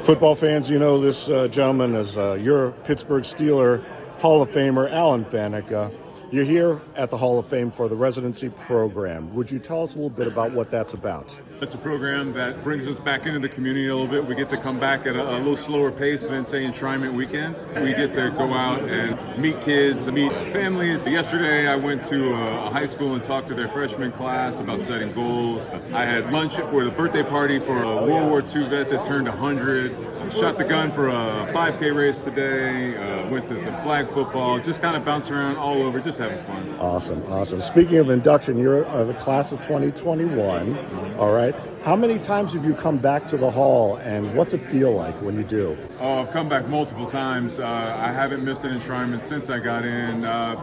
Football fans, you know this gentleman is your Pittsburgh Steeler Hall of Famer, Alan Faneca. You're here at the Hall of Fame for the residency program. Would you tell us a little bit about what that's about? It's a program that brings us back into the community a little bit. We get to come back at a little slower pace than, say, Enshrinement Weekend. We get to go out and meet kids, meet families. Yesterday, I went to a high school and talked to their freshman class about setting goals. I had lunch for the birthday party for a World War II vet that turned 100. Shot the gun for a 5K race today. Went to some flag football. Just kind of bounced around all over, just having fun. Awesome, awesome. Speaking of induction, you're the class of 2021. All right. How many times have you come back to the hall, and what's it feel like when you do? Oh, I've come back multiple times. I haven't missed an enshrinement since I got in,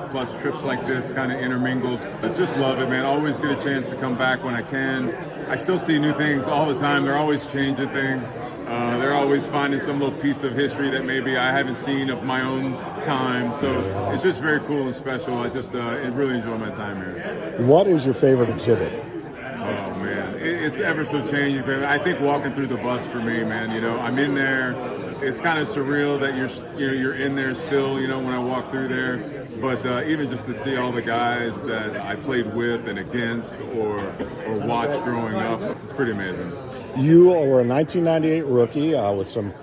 plus trips like this kind of intermingled. I just love it, man. Always get a chance to come back when I can. I still see new things all the time. They're always changing things. They're always finding some little piece of history that maybe I haven't seen of my own time. So it's just very cool and special. I just really enjoy my time here. What is your favorite exhibit? Oh man, it's ever so changing. But I think walking through the bus for me, man. You know, I'm in there. It's kind of surreal that you're in there still. You know, when I walk through there. But even just to see all the guys that I played with and against or watched growing up, it's pretty amazing. You were a 1998 rookie with some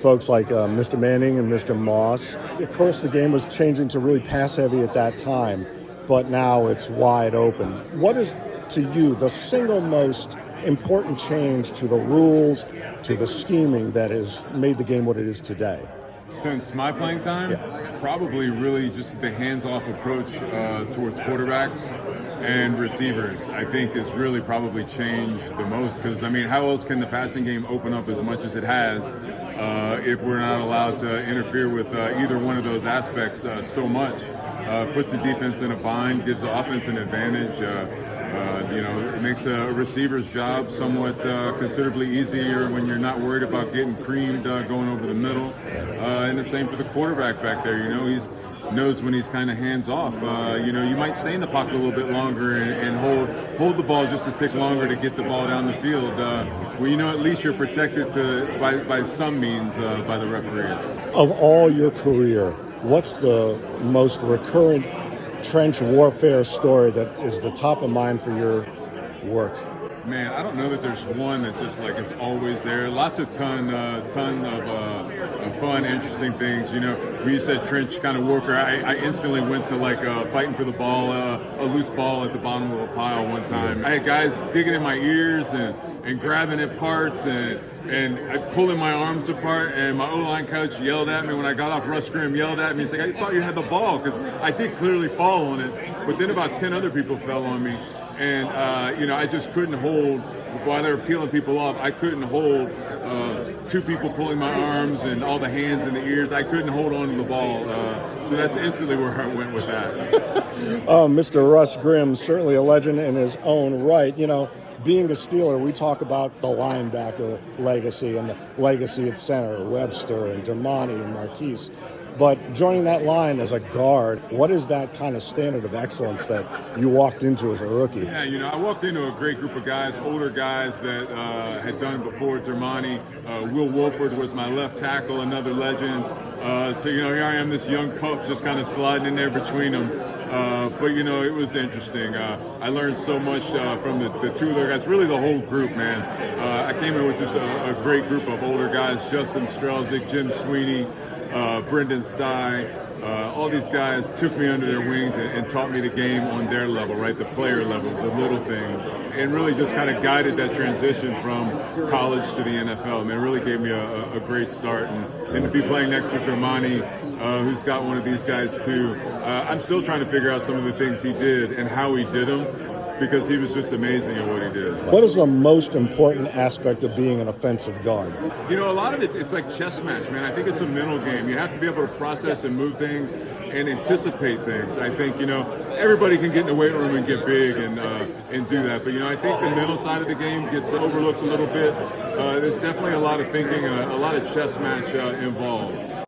folks like Mr. Manning and Mr. Moss. Of course, the game was changing to really pass heavy at that time, but now it's wide open. What is, to you, the single most important change to the rules, to the scheming that has made the game what it is today? Since my playing time, probably really just the hands-off approach towards quarterbacks and receivers, I think has really probably changed the most. Because, I mean, how else can the passing game open up as much as it has if we're not allowed to interfere with either one of those aspects so much? Puts the defense in a bind, gives the offense an advantage. It makes a receiver's job somewhat considerably easier when you're not worried about getting creamed going over the middle. And the same for the quarterback back there. You know, he knows when he's kind of hands off. You might stay in the pocket a little bit longer and hold the ball just a tick longer to get the ball down the field. At least you're protected by some means by the referees. Of all your career, what's the most recurrent trench warfare story that is the top of mind for your work? Man, I don't know that there's one that just like is always there. Lots of ton of fun, interesting things. You know, when you said trench kind of warfare, I instantly went to like fighting for the ball, a loose ball at the bottom of a pile one time. I had guys digging in my ears and grabbing at parts and pulling my arms apart, and my O-line coach yelled at me when I got off rush scrim, yelled at me. He's like, I thought you had the ball, because I did clearly fall on it, but then about 10 other people fell on me. And, I just couldn't hold, while they were peeling people off, I couldn't hold two people pulling my arms and all the hands and the ears. I couldn't hold on to the ball. So that's instantly where I went with that. Mr. Russ Grimm, certainly a legend in his own right. You know, being a Steeler, we talk about the linebacker legacy and the legacy at center, Webster and Dermani and Marquise. But joining that line as a guard, what is that kind of standard of excellence that you walked into as a rookie? Yeah, I walked into a great group of guys, older guys that had done it before. Dermani, Will Wolford was my left tackle, another legend. Here I am, this young pup, just kind of sliding in there between them. But it was interesting. I learned so much from the two other guys, really the whole group, man. I came in with just a great group of older guys, Justin Strelzik, Jim Sweeney, Brendan Stye, all these guys took me under their wings and taught me the game on their level, right? The player level, the little things, and really just kind of guided that transition from college to the NFL. And it really gave me a great start. And to be playing next to Dermani, who's got one of these guys too, I'm still trying to figure out some of the things he did and how he did them, because he was just amazing at what he did. What is the most important aspect of being an offensive guard? A lot of it's like chess match, man. I think it's a mental game. You have to be able to process and move things and anticipate things. I think, everybody can get in the weight room and get big and do that. But, I think the mental side of the game gets overlooked a little bit. There's definitely a lot of thinking, a lot of chess match involved.